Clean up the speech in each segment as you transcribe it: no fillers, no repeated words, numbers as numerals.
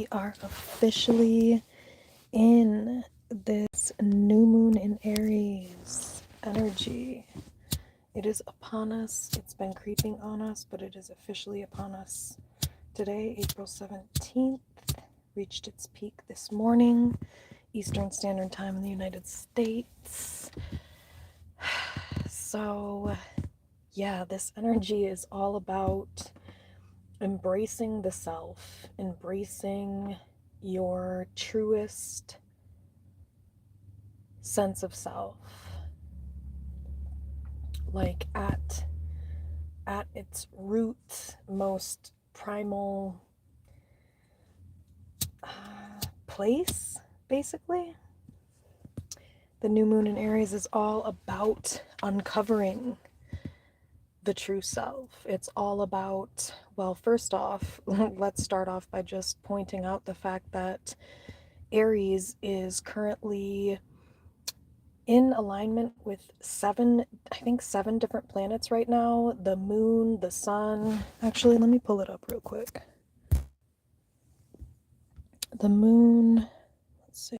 we are officially in this new moon in Aries energy. It is upon us. It's been creeping on us, but it is officially upon us. Today, April 17th, reached its peak this morning, Eastern Standard Time in the United States. So, yeah, this energy is all about embracing the self, embracing your truest sense of self. Like at its root, most primal place, basically. The new moon in Aries is all about uncovering the true self. It's all about, well, first off, let's start off by just pointing out the fact that Aries is currently in alignment with seven different planets right now. The moon, the sun. Actually, let me pull it up real quick. The moon, let's see.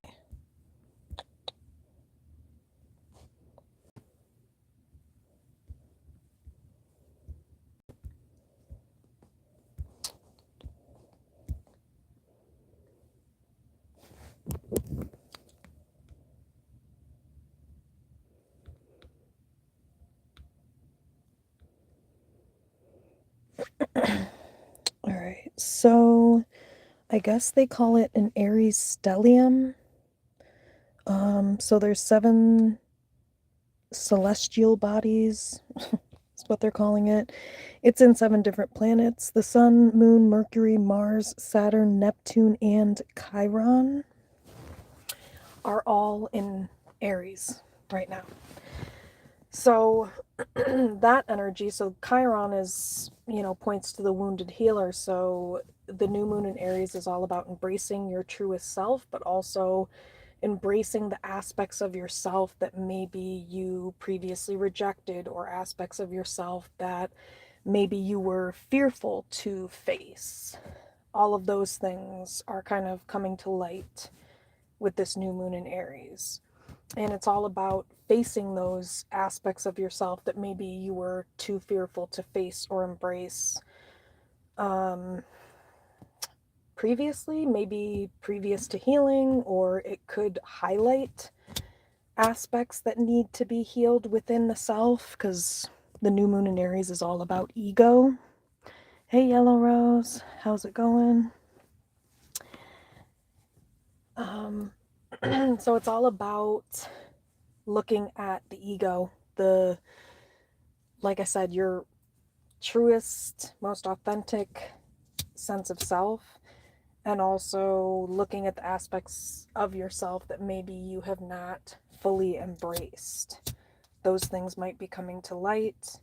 All right, so I guess they call it an Aries stellium. So there's 7 celestial bodies, is what they're calling it. It's in 7 different planets: the Sun, Moon, Mercury, Mars, Saturn, Neptune, and Chiron are all in Aries right now. So that energy, so Chiron is, points to the wounded healer. So the new moon in Aries is all about embracing your truest self, but also embracing the aspects of yourself that maybe you previously rejected, or aspects of yourself that maybe you were fearful to face. All of those things are kind of coming to light with this new moon in Aries. And it's all about facing those aspects of yourself that maybe you were too fearful to face or embrace previously, maybe previous to healing, or it could highlight aspects that need to be healed within the self, because the new moon in Aries is all about ego. Hey, Yellow Rose, how's it going? So it's all about looking at the ego, like I said, your truest, most authentic sense of self, and also looking at the aspects of yourself that maybe you have not fully embraced. Those things might be coming to light,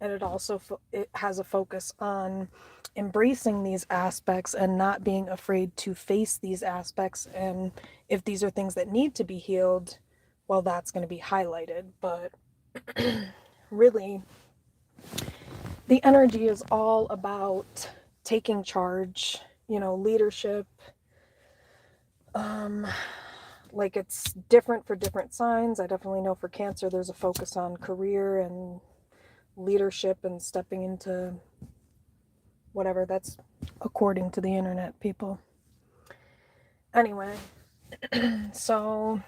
and it has a focus on embracing these aspects and not being afraid to face these aspects. And if these are things that need to be healed, well, that's going to be highlighted. But really, the energy is all about taking charge, leadership. Like, it's different for different signs. I definitely know for Cancer, there's a focus on career and leadership and stepping into whatever. That's according to the internet, people. Anyway, so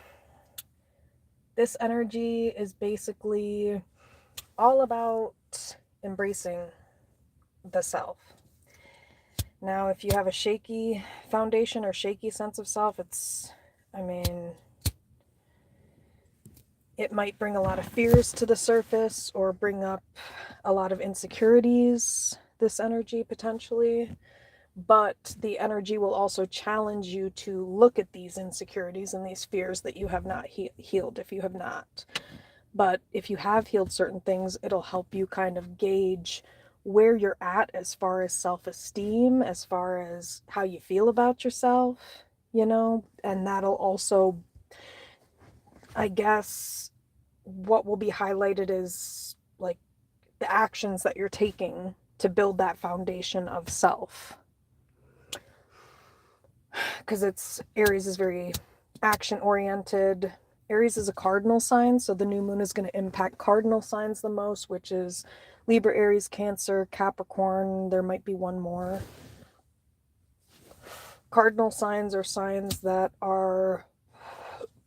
this energy is basically all about embracing the self. Now, if you have a shaky foundation or shaky sense of self, it might bring a lot of fears to the surface, or bring up a lot of insecurities, this energy potentially. But the energy will also challenge you to look at these insecurities and these fears that you have not healed, if you have not. But if you have healed certain things, it'll help you kind of gauge where you're at as far as self-esteem, as far as how you feel about yourself, and that'll also, I guess, what will be highlighted is like the actions that you're taking to build that foundation of self. because Aries is very action oriented. Aries is a cardinal sign, so the new moon is going to impact cardinal signs the most, which is Libra, Aries, Cancer, Capricorn. There might be one more. Cardinal signs are signs that are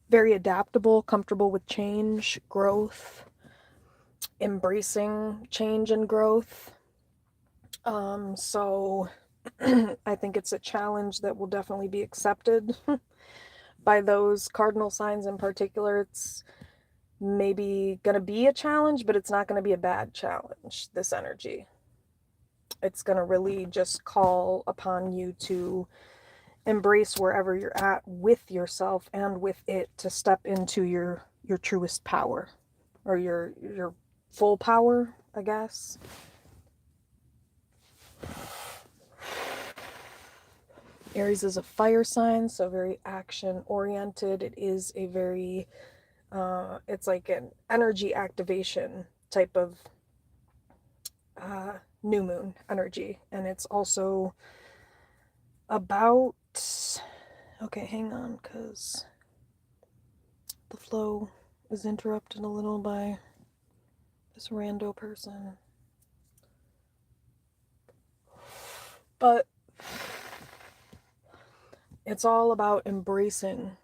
very adaptable, comfortable with change, growth, embracing change and growth. So I think it's a challenge that will definitely be accepted by those cardinal signs in particular. It's maybe going to be a challenge, but it's not going to be a bad challenge, this energy. It's going to really just call upon you to embrace wherever you're at with yourself and with it, to step into your truest power, or your full power, I guess. Aries is a fire sign, so very action oriented. It is a very it's like an energy activation type of new moon energy. And it's also about, okay, hang on, because the flow is interrupted a little by this rando person. But it's all about embracing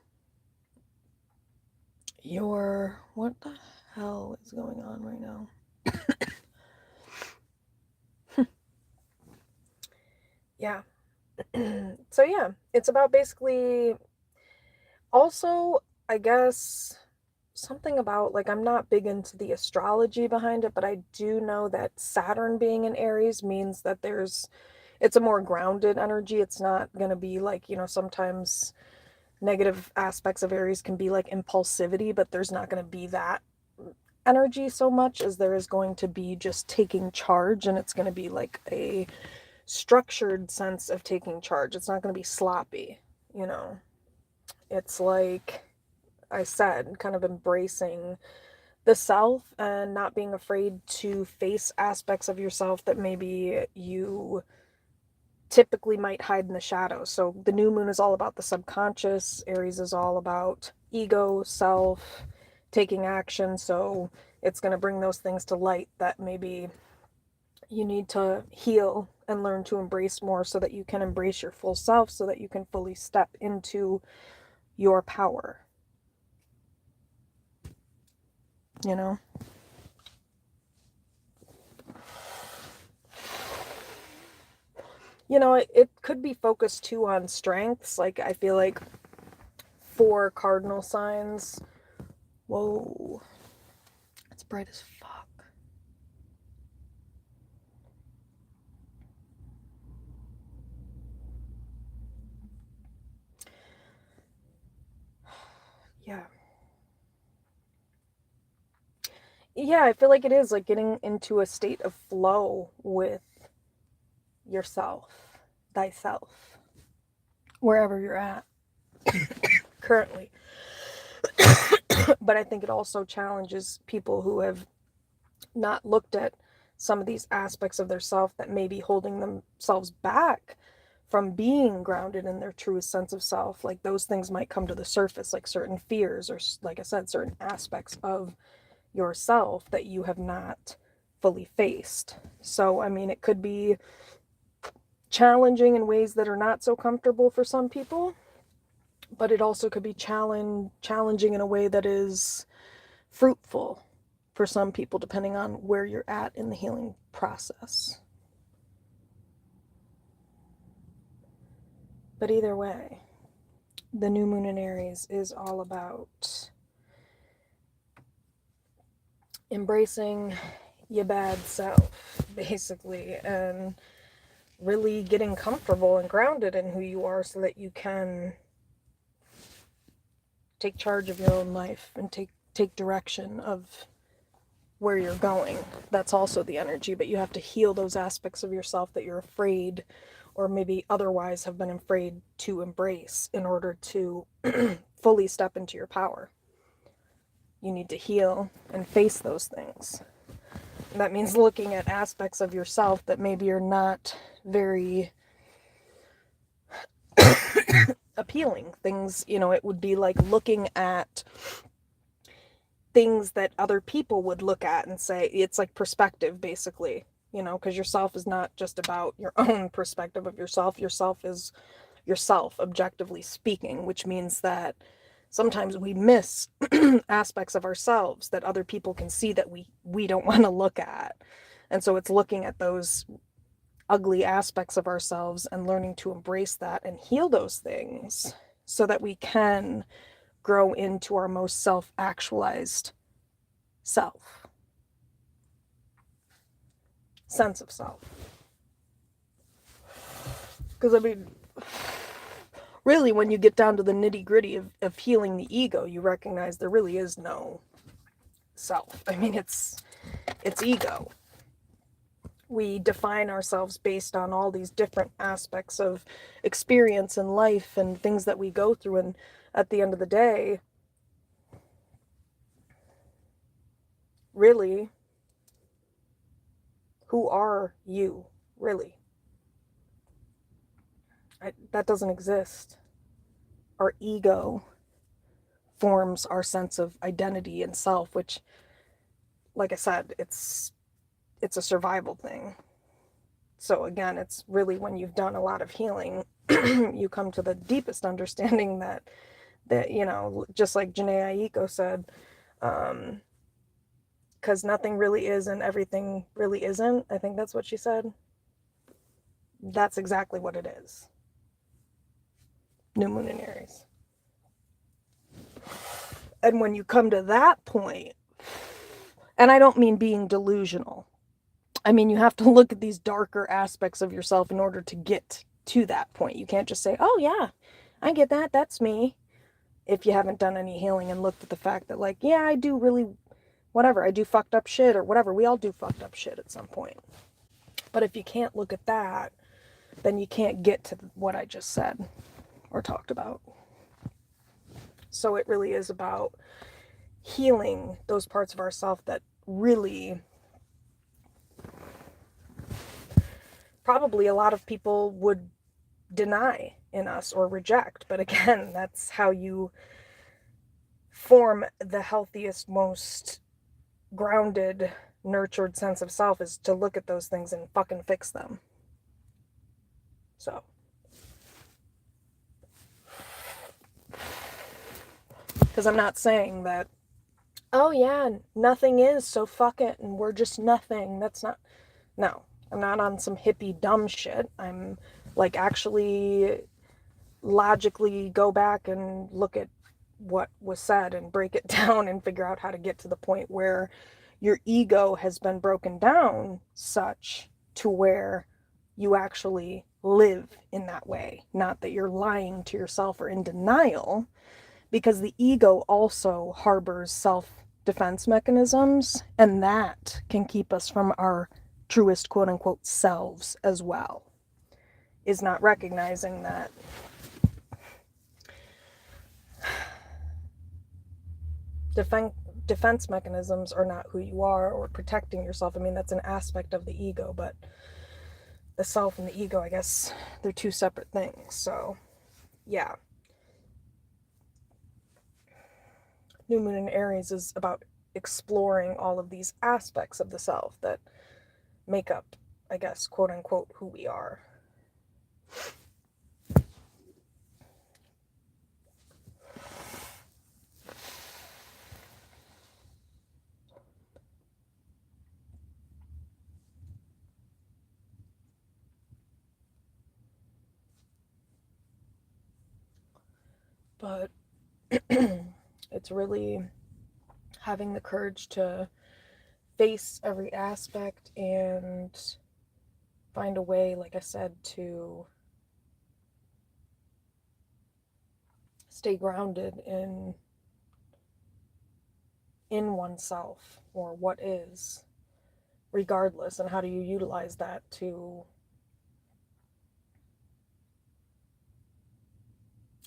your, what the hell is going on right now? Yeah. So yeah, it's about basically, also, I guess, something about, like, I'm not big into the astrology behind it, but I do know that Saturn being in Aries means that it's a more grounded energy. It's not going to be like, sometimes negative aspects of Aries can be like impulsivity, but there's not going to be that energy so much as there is going to be just taking charge, and it's going to be like a structured sense of taking charge. It's not going to be sloppy, It's like I said, kind of embracing the self and not being afraid to face aspects of yourself that maybe you typically might hide in the shadows. So the new moon is all about the subconscious. Aries is all about ego, self, taking action. So it's going to bring those things to light that maybe you need to heal and learn to embrace more, so that you can embrace your full self, so that you can fully step into your power. It could be focused too on strengths. Like, I feel like for cardinal signs, whoa, it's bright as fuck. Yeah. Yeah, I feel like it is like getting into a state of flow with yourself, thyself, wherever you're at currently. But I think it also challenges people who have not looked at some of these aspects of their self that may be holding themselves back from being grounded in their truest sense of self. Like, those things might come to the surface, like certain fears, or, like I said, certain aspects of yourself that you have not fully faced. So, I mean, it could be challenging in ways that are not so comfortable for some people, but it also could be challenging in a way that is fruitful for some people, depending on where you're at in the healing process. But either way, the new moon in Aries is all about embracing your bad self, basically, and really getting comfortable and grounded in who you are, so that you can take charge of your own life and take direction of where you're going. That's also the energy, but you have to heal those aspects of yourself that you're afraid, or maybe otherwise have been afraid to embrace, in order to fully step into your power. You need to heal and face those things. And that means looking at aspects of yourself that maybe are not very appealing. Things, it would be like looking at things that other people would look at and say, it's like perspective, basically, because yourself is not just about your own perspective of yourself. Yourself is yourself, objectively speaking, which means that sometimes we miss aspects of ourselves that other people can see that we don't want to look at. And so it's looking at those ugly aspects of ourselves and learning to embrace that and heal those things so that we can grow into our most self-actualized self, sense of self. Because, I mean, really, when you get down to the nitty-gritty of healing the ego, you recognize there really is no self. I mean, it's ego. We define ourselves based on all these different aspects of experience and life and things that we go through, and at the end of the day, really, who are you, really? That doesn't exist. Our ego forms our sense of identity and self, which, like I said, it's a survival thing. So again, it's really when you've done a lot of healing, you come to the deepest understanding that just like Janae Aiko said, because nothing really is and everything really isn't. I think that's what she said. That's exactly what it is. New moon in Aries. And when you come to that point, and I don't mean being delusional, I mean, you have to look at these darker aspects of yourself in order to get to that point. You can't just say, oh yeah, I get that, that's me, if you haven't done any healing and looked at the fact that, like, yeah, I do really, whatever, I do fucked up shit or whatever. We all do fucked up shit at some point. But if you can't look at that, then you can't get to what I just said or talked about. So it really is about healing those parts of ourself that really probably a lot of people would deny in us or reject. But again, that's how you form the healthiest, most grounded, nurtured sense of self, is to look at those things and fucking fix them. So, because I'm not saying that, oh yeah, nothing is, so fuck it, and we're just nothing. That's not, no, I'm not on some hippie dumb shit. I'm like actually logically go back and look at what was said and break it down and figure out how to get to the point where your ego has been broken down such to where you actually live in that way. Not that you're lying to yourself or in denial, because the ego also harbors self-defense mechanisms, and that can keep us from our truest quote-unquote selves as well, is not recognizing that defense mechanisms are not who you are, or protecting yourself. I mean, that's an aspect of the ego, but the self and the ego, I guess, they're two separate things. So, yeah. New moon in Aries is about exploring all of these aspects of the self that make up, I guess, quote unquote, who we are. But it's really having the courage to face every aspect and find a way, like I said, to stay grounded in oneself, or what is, regardless, and how do you utilize that to,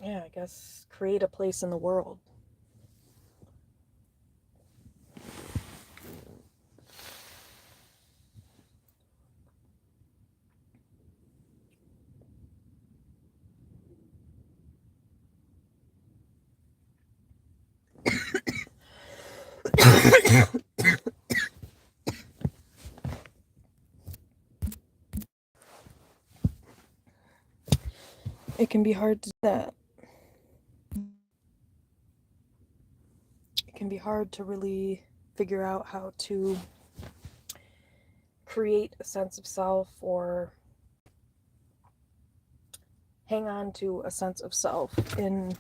yeah, I guess, create a place in the world. It can be hard to do that. It can be hard to really figure out how to create a sense of self or hang on to a sense of self in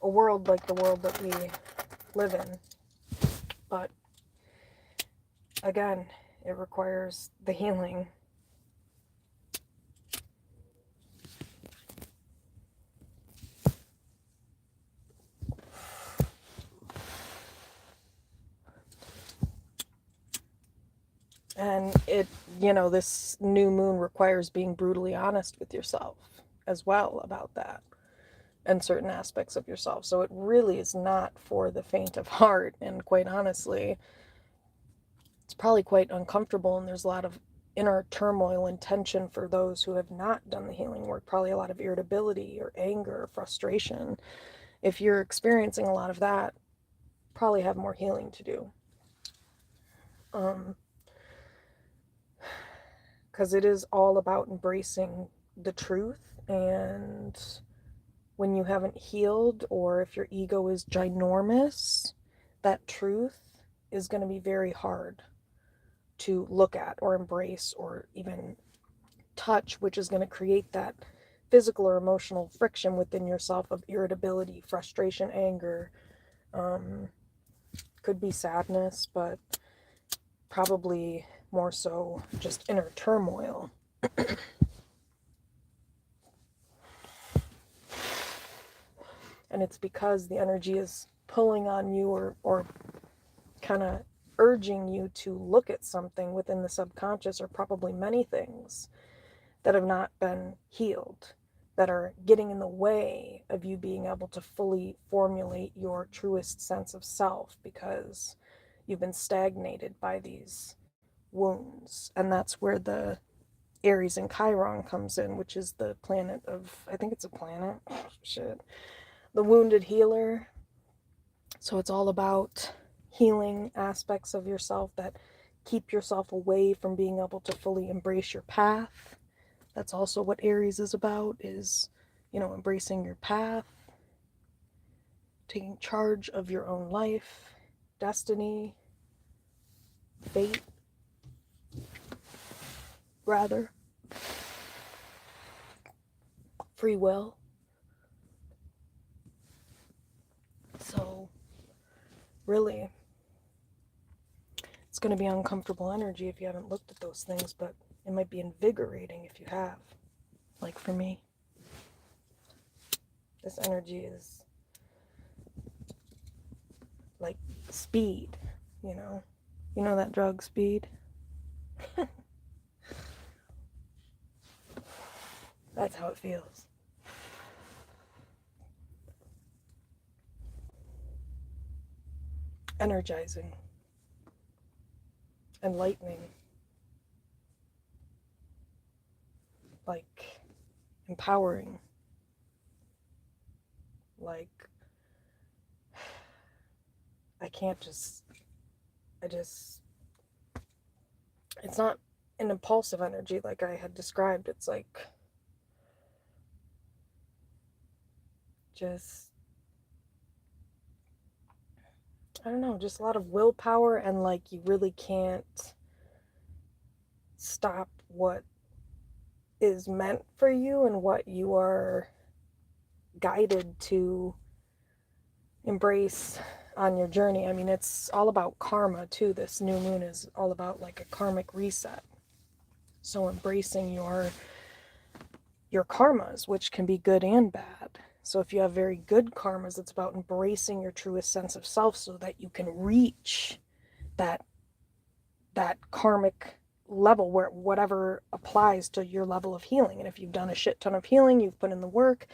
a world like the world that we live in. But again, it requires the healing. And this new moon requires being brutally honest with yourself as well about that and certain aspects of yourself. So it really is not for the faint of heart. And quite honestly, it's probably quite uncomfortable. And there's a lot of inner turmoil and tension for those who have not done the healing work. Probably a lot of irritability or anger or frustration. If you're experiencing a lot of that, probably have more healing to do. Because it is all about embracing the truth. And when you haven't healed, or if your ego is ginormous, that truth is going to be very hard to look at or embrace or even touch, which is going to create that physical or emotional friction within yourself of irritability, frustration, anger. Could be sadness, but probably more so just inner turmoil. And it's because the energy is pulling on you or kind of urging you to look at something within the subconscious, or probably many things that have not been healed, that are getting in the way of you being able to fully formulate your truest sense of self, because you've been stagnated by these wounds. And that's where the Aries and Chiron comes in, which is the planet of, I think it's a planet, shit, the wounded healer. So it's all about healing aspects of yourself that keep yourself away from being able to fully embrace your path. That's also what Aries is about, is, embracing your path, taking charge of your own life, destiny, fate, rather, free will. So, really, it's going to be uncomfortable energy if you haven't looked at those things, but it might be invigorating if you have. Like for me, this energy is like speed, you know? You know that drug, speed? That's how it feels. Energizing. Enlightening. Like empowering. Like I just, it's not an impulsive energy like I had described. It's like just, I don't know, just a lot of willpower, and like you really can't stop what is meant for you and what you are guided to embrace on your journey. I mean, it's all about karma too. This new moon is all about like a karmic reset. So embracing your karmas, which can be good and bad. So if you have very good karmas, it's about embracing your truest sense of self so that you can reach that karmic level where whatever applies to your level of healing. And if you've done a shit ton of healing, you've put in the work,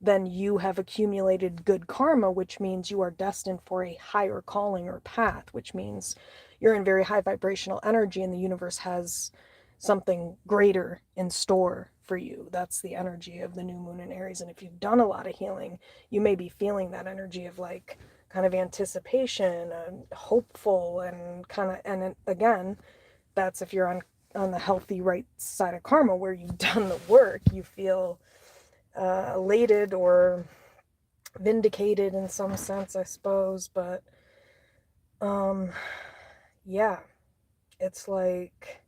then you have accumulated good karma, which means you are destined for a higher calling or path, which means you're in very high vibrational energy and the universe has something greater in store for you. That's the energy of the new moon in Aries. And if you've done a lot of healing, you may be feeling that energy of like kind of anticipation and hopeful and kind of, and again, that's if you're on the healthy right side of karma where you've done the work, you feel elated or vindicated in some sense, I suppose. But yeah, it's like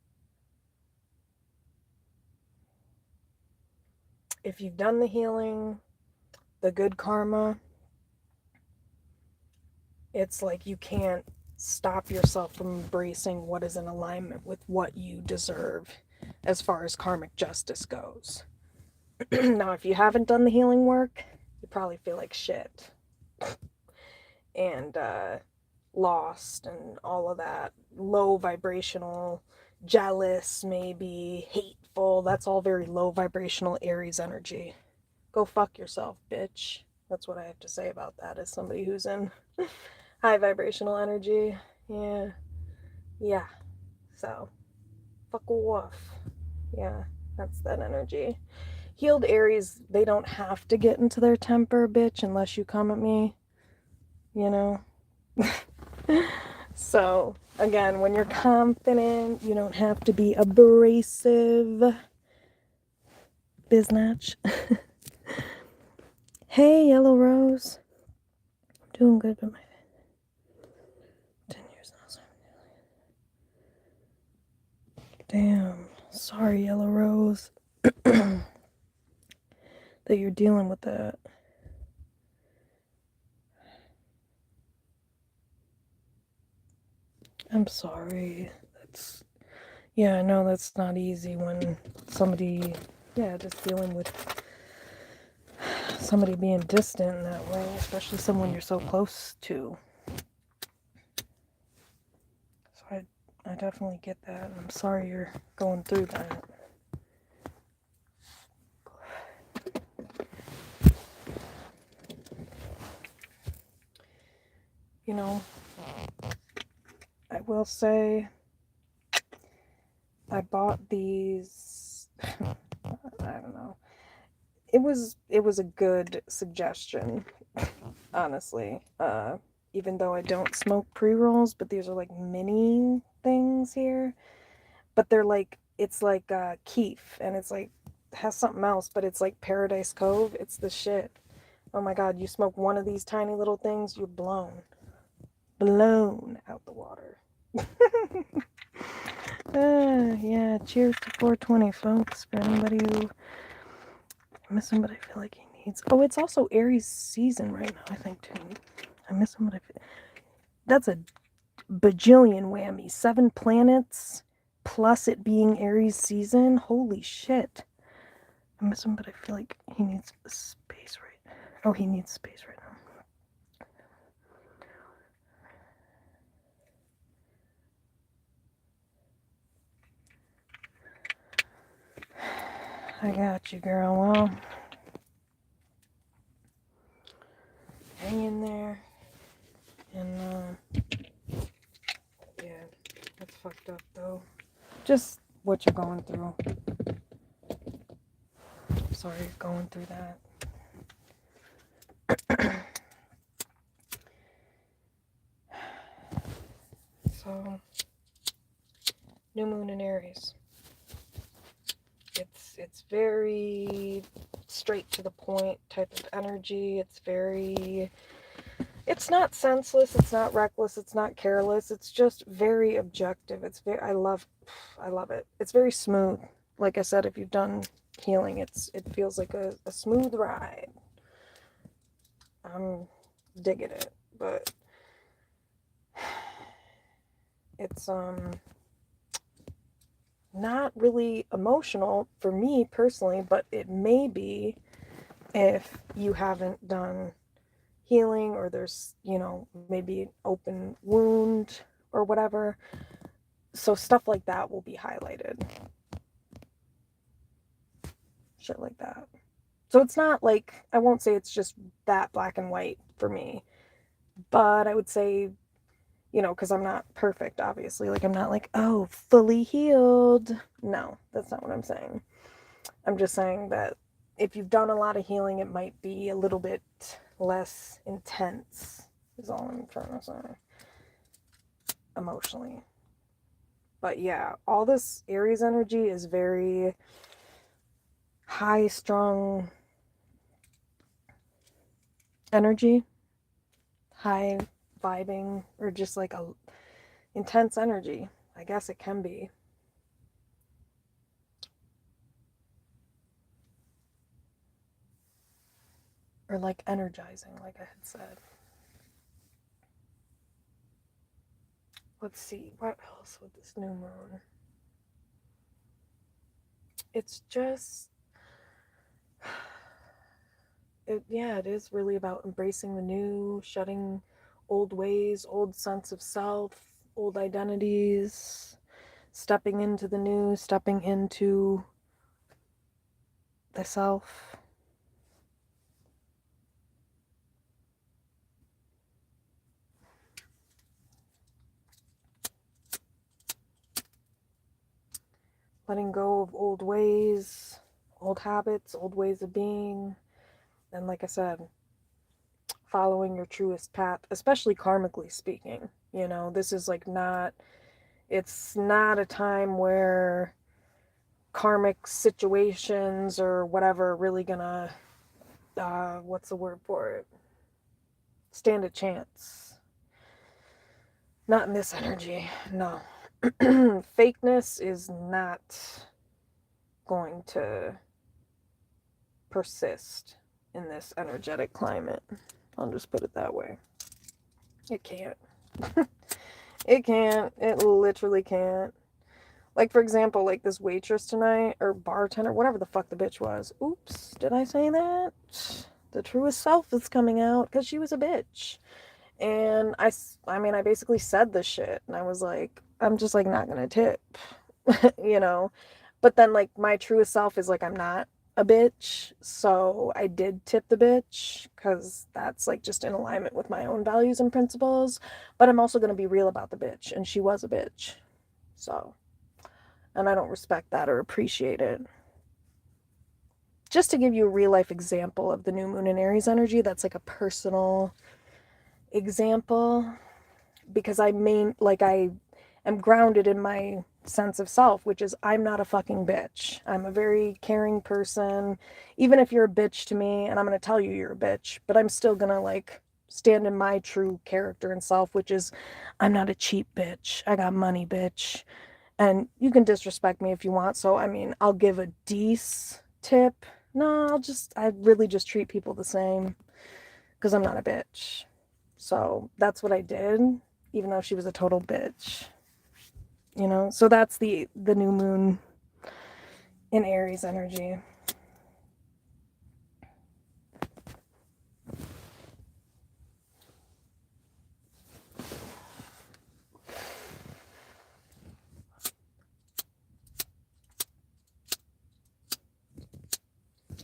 if you've done the healing, the good karma, it's like you can't stop yourself from embracing what is in alignment with what you deserve as far as karmic justice goes. Now, if you haven't done the healing work, you probably feel like shit and lost and all of that. Low vibrational, jealous, maybe hateful. That's all very low vibrational Aries energy. Go fuck yourself, bitch. That's what I have to say about that as somebody who's in high vibrational energy. Yeah. Yeah. So, fuck off. Yeah, that's that energy. Healed Aries, they don't have to get into their temper, bitch, unless you come at me. You know? So, again, when you're confident, you don't have to be abrasive. Biznatch. Hey, Yellow Rose. I'm doing good, but my 10 years now. So damn. Sorry, Yellow Rose. That you're dealing with that. I'm sorry. Yeah, I know that's not easy when somebody, just dealing with somebody being distant in that way, especially someone you're so close to. So I definitely get that, and I'm sorry you're going through that. You know, I will say I bought these, I don't know. It was a good suggestion, honestly. Even though I don't smoke pre-rolls, but these are like mini things here. But they're like, it's like keef, and it's like has something else, but it's like Paradise Cove. It's the shit. Oh my god, you smoke one of these tiny little things, you're blown out the water. Yeah, cheers to 420, folks. For anybody who I miss him, but I feel like he needs. Oh, it's also Aries season right now, I think, too. I miss him, but I feel. That's a bajillion whammy. 7 planets plus it being Aries season. Holy shit. I miss him, but I feel like he needs space right now. Oh, he needs space right now. I got you, girl. Well, hang in there. And, yeah, that's fucked up, though. Just what you're going through. Sorry you're going through that. So, new moon in Aries. It's very straight to the point type of energy. It's not senseless, it's not reckless, it's not careless. It's just very objective. I love it. It's very smooth. Like I said, if you've done healing, it feels like a smooth ride. I'm digging it, but it's not really emotional for me personally, but it may be if you haven't done healing, or there's, maybe an open wound or whatever. So stuff like that will be highlighted. Shit like that. So it's not like, I won't say it's just that black and white for me, but I would say, because I'm not perfect, obviously. Like, I'm not like, oh, fully healed. No, that's not what I'm saying. I'm just saying that if you've done a lot of healing, it might be a little bit less intense, is all I'm trying to say. Emotionally. But yeah, all this Aries energy is very high strung energy, high vibing, or just like a intense energy. I guess it can be. Or like energizing, like I had said. Let's see, what else with this new moon? It's just, it is really about embracing the new, shedding old ways, old sense of self, old identities, stepping into the new, stepping into the self. Letting go of old ways, old habits, old ways of being. And like I said, following your truest path, especially karmically speaking. You know, this is like not, it's not a time where karmic situations or whatever are really gonna, what's the word for it? Stand a chance. Not in this energy, no. Fakeness is not going to persist in this energetic climate. I'll just put it that way. It can't. It can't. It literally can't. Like, for example, like this waitress tonight, or bartender, whatever the fuck the bitch was. Oops, did I say that? The truest self is coming out because she was a bitch. And I mean, I basically said this shit. And I was like, I'm just like not gonna tip, you know? But then, like, my truest self is like, I'm not a bitch. So I did tip the bitch because that's like just in alignment with my own values and principles. But I'm also gonna be real about the bitch. And she was a bitch. So, and I don't respect that or appreciate it. Just to give you a real life example of the new moon in Aries energy, that's like a personal example, because I am grounded in my sense of self, which is I'm not a fucking bitch. I'm a very caring person. Even if you're a bitch to me, and I'm going to tell you you're a bitch, but I'm still going to like stand in my true character and self, which is I'm not a cheap bitch. I got money, bitch. And you can disrespect me if you want. So, I mean, I'll give a decent tip. No, I really just treat people the same because I'm not a bitch. So that's what I did, even though she was a total bitch. You know, so that's the new moon in Aries energy.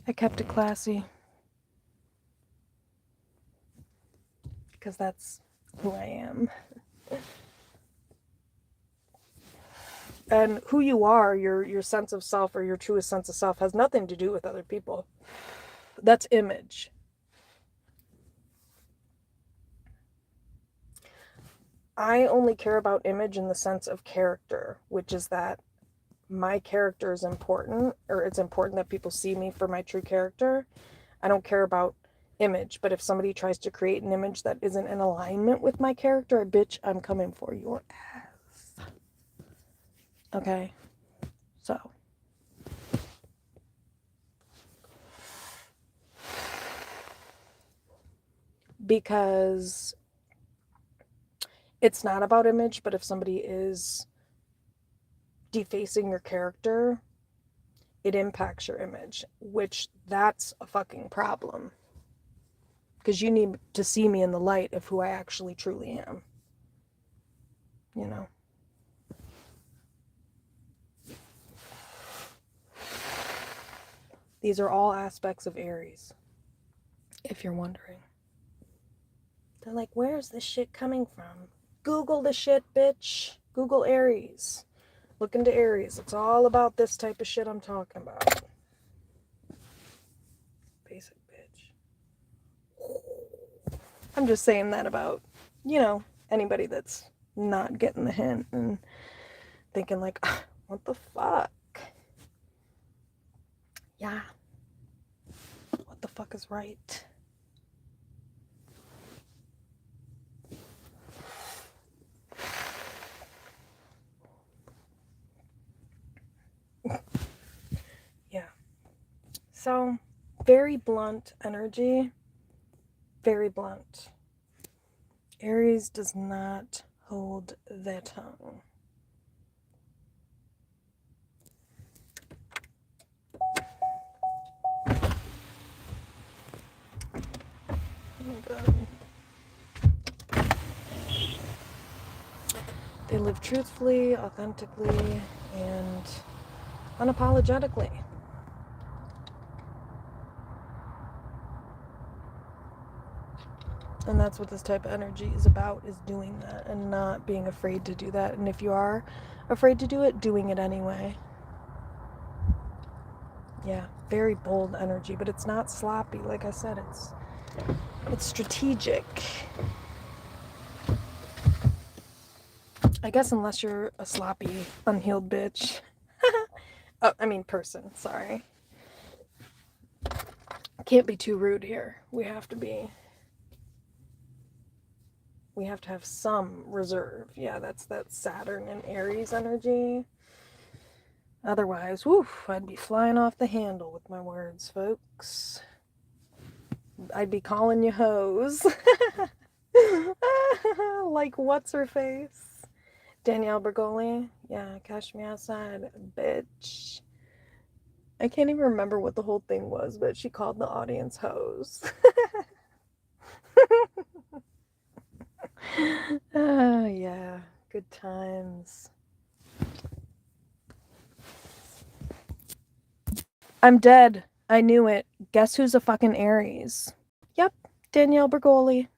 I kept it classy because that's who I am. And who you are, your sense of self or your truest sense of self has nothing to do with other people. That's image. I only care about image in the sense of character, which is that my character is important, or it's important that people see me for my true character. I don't care about image, but if somebody tries to create an image that isn't in alignment with my character, bitch, I'm coming for your ass. Okay? So. Because it's not about image, but if somebody is defacing your character, it impacts your image, which that's a fucking problem. Because you need to see me in the light of who I actually truly am. You know? These are all aspects of Aries, if you're wondering. They're like, where's this shit coming from? Google the shit, bitch. Google Aries. Look into Aries. It's all about this type of shit I'm talking about. Basic bitch. I'm just saying that about, you know, anybody that's not getting the hint and thinking like, what the fuck? Yeah. What the fuck is right? Yeah. So, very blunt energy. Very blunt. Aries does not hold their tongue. Oh my God. They live truthfully, authentically, and unapologetically. And that's what this type of energy is about, is doing that and not being afraid to do that. And if you are afraid to do it, doing it anyway. Yeah, very bold energy, but it's not sloppy. Like I said, it's strategic. I guess unless you're a sloppy, unhealed bitch. Oh, I mean person, sorry. Can't be too rude here. We have to have some reserve. Yeah, that's that Saturn and Aries energy. Otherwise, woof, I'd be flying off the handle with my words, folks. I'd be calling you hoes. Like, what's her face? Danielle Bergoli? Yeah, catch me outside, bitch. I can't even remember what the whole thing was, but she called the audience hoes. Yeah, good times. I'm dead. I knew it. Guess who's a fucking Aries? Yep, Danielle Bergoli.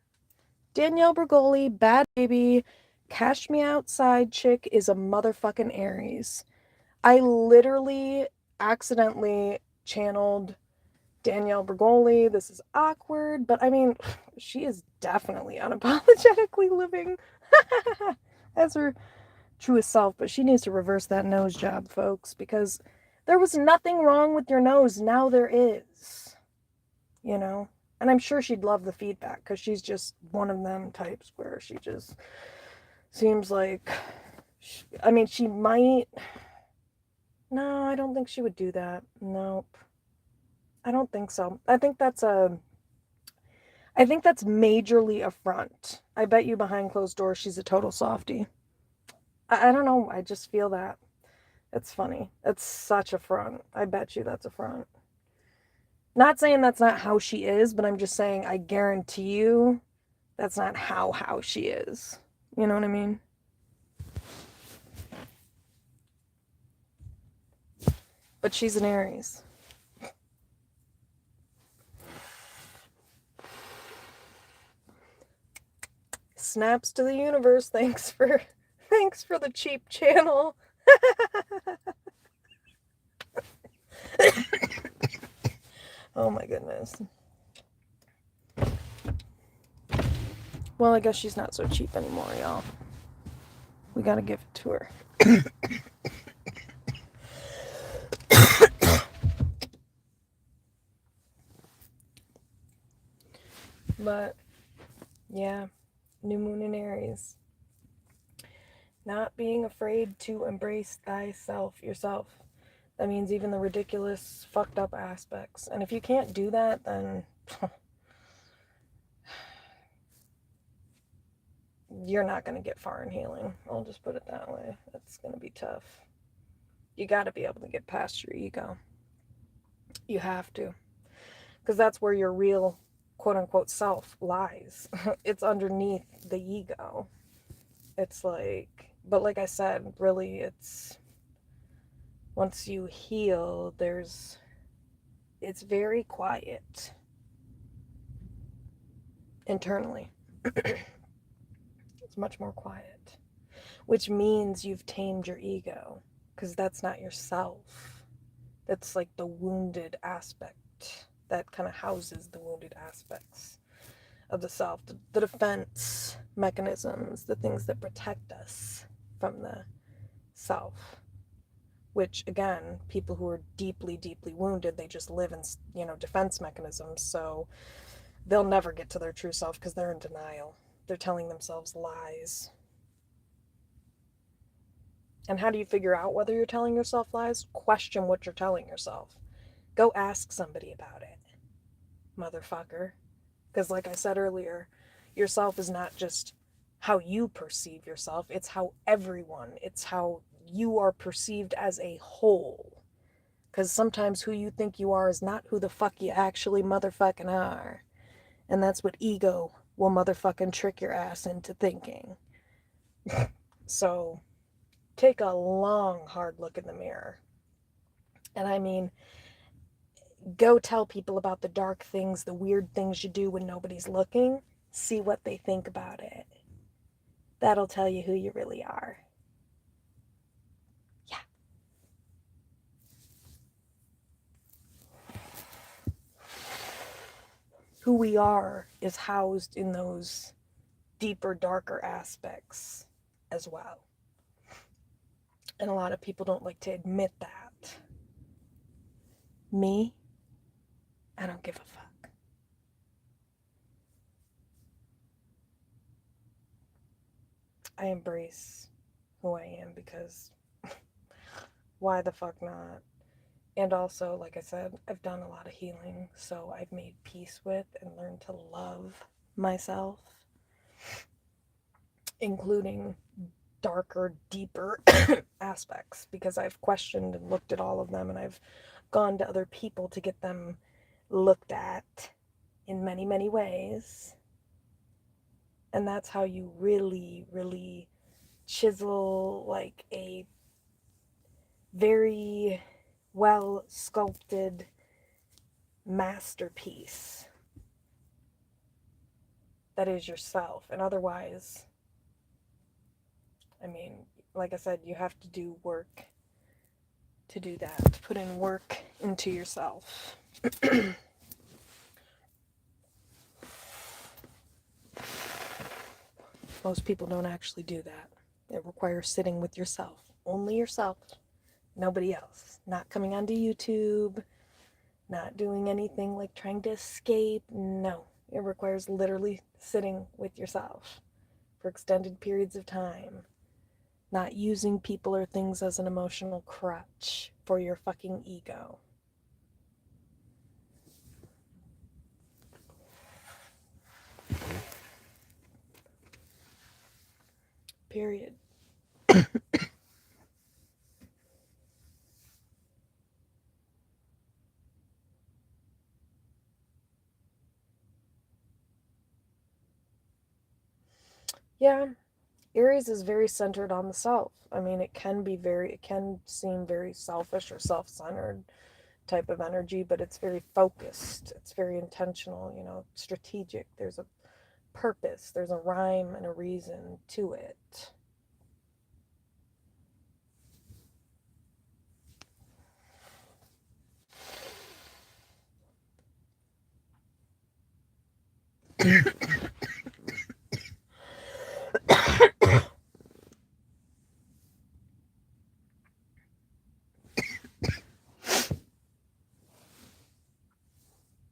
Danielle Bergoli, bad baby, cash me outside chick is a motherfucking Aries. I literally accidentally channeled Danielle Bergoli. This is awkward, but I mean, she is definitely unapologetically living as her truest self, but she needs to reverse that nose job, folks, because there was nothing wrong with your nose. Now there is, you know? And I'm sure she'd love the feedback because she's just one of them types where she just seems like, I mean, she might. No, I don't think she would do that. Nope. I don't think so. I think that's majorly a front. I bet you behind closed doors she's a total softie. I don't know. I just feel that. It's funny. It's such a front. I bet you that's a front. Not saying that's not how she is, but I'm just saying I guarantee you that's not how she is. You know what I mean? But she's an Aries. Snaps to the universe. Thanks for the cheap channel. Oh my goodness. Well, I guess she's not so cheap anymore, y'all. We gotta give it to her. But, yeah, new moon in Aries. Not being afraid to embrace thyself, yourself. That means even the ridiculous, fucked up aspects. And if you can't do that, then you're not going to get far in healing. I'll just put it that way. It's going to be tough. You got to be able to get past your ego. You have to. Because that's where your real, quote unquote, self lies. It's underneath the ego. It's like, but like I said, really, it's, once you heal, it's very quiet internally. It's much more quiet, which means you've tamed your ego, because that's not yourself. That's like the wounded aspect that kind of houses the wounded aspects of the self, the defense mechanisms, the things that protect us from the self. Which, again, people who are deeply, deeply wounded, they just live in, defense mechanisms. So they'll never get to their true self because they're in denial. They're telling themselves lies. And how do you figure out whether you're telling yourself lies? Question what you're telling yourself. Go ask somebody about it, motherfucker. Because, like I said earlier, yourself is not just how you perceive yourself, it's how it's how you are perceived as a whole. Because sometimes who you think you are is not who the fuck you actually motherfucking are. And that's what ego will motherfucking trick your ass into thinking. So, take a long, hard look in the mirror. And I mean, go tell people about the dark things, the weird things you do when nobody's looking. See what they think about it. That'll tell you who you really are. Yeah. Who we are is housed in those deeper, darker aspects as well. And a lot of people don't like to admit that. Me, I don't give a fuck. I embrace who I am because why the fuck not? And also, like I said, I've done a lot of healing, so I've made peace with and learned to love myself, including darker, deeper aspects, because I've questioned and looked at all of them, and I've gone to other people to get them looked at in many, many ways. And that's how you really, really chisel like a very well sculpted masterpiece that is yourself. And otherwise, I mean, like I said, you have to do work to do that, to put in work into yourself. Most people don't actually do that. It requires sitting with yourself, only yourself, nobody else. Not coming onto YouTube, not doing anything like trying to escape. No, it requires literally sitting with yourself for extended periods of time. Not using people or things as an emotional crutch for your fucking ego. Period. Yeah, Aries is very centered on the self. I mean, it can seem very selfish or self-centered type of energy, but it's very focused. It's very intentional, strategic. There's a purpose, there's a rhyme and a reason to it.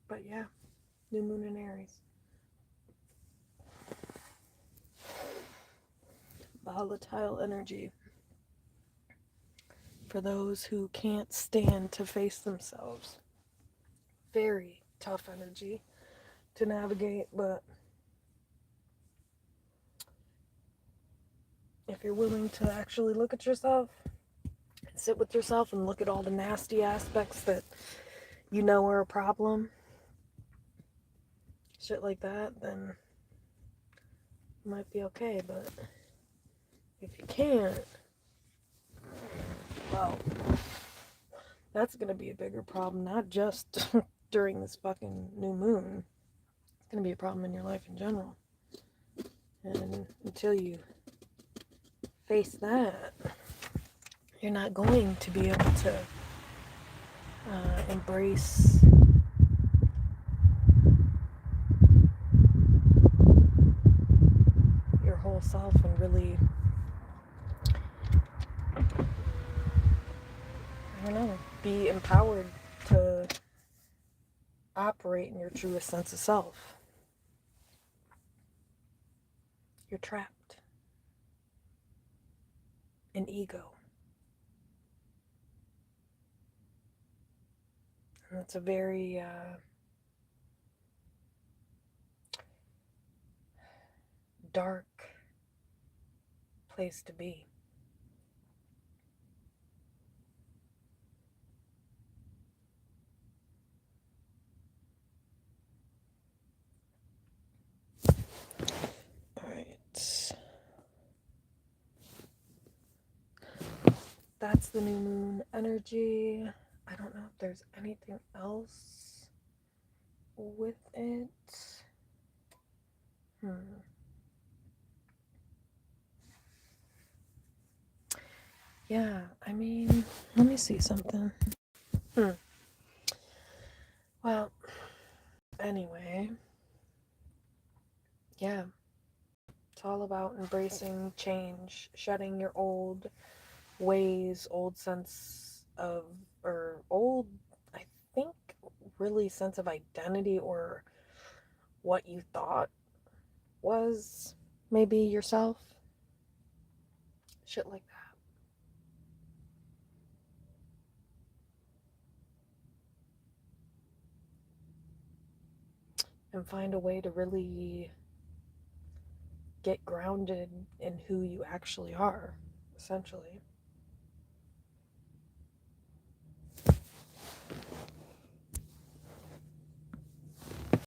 But yeah, new moon in Aries. Volatile energy. For those who can't stand to face themselves. Very tough energy to navigate, but if you're willing to actually look at yourself, sit with yourself and look at all the nasty aspects that you know are a problem, shit like that, then it might be okay. But if you can't, well, that's going to be a bigger problem, not just during this fucking new moon. It's going to be a problem in your life in general. And until you face that, you're not going to be able to embrace whole self and really, I don't know, be empowered to operate in your truest sense of self. You're trapped in ego. And it's a very dark place to be. All right. That's the new moon energy. I don't know if there's anything else with it. Yeah, I mean, let me see something. Well, anyway, yeah, it's all about embracing change, shedding your old ways, old sense of, or old, I think, really sense of identity or what you thought was maybe yourself. Shit like that. And find a way to really get grounded in who you actually are, essentially.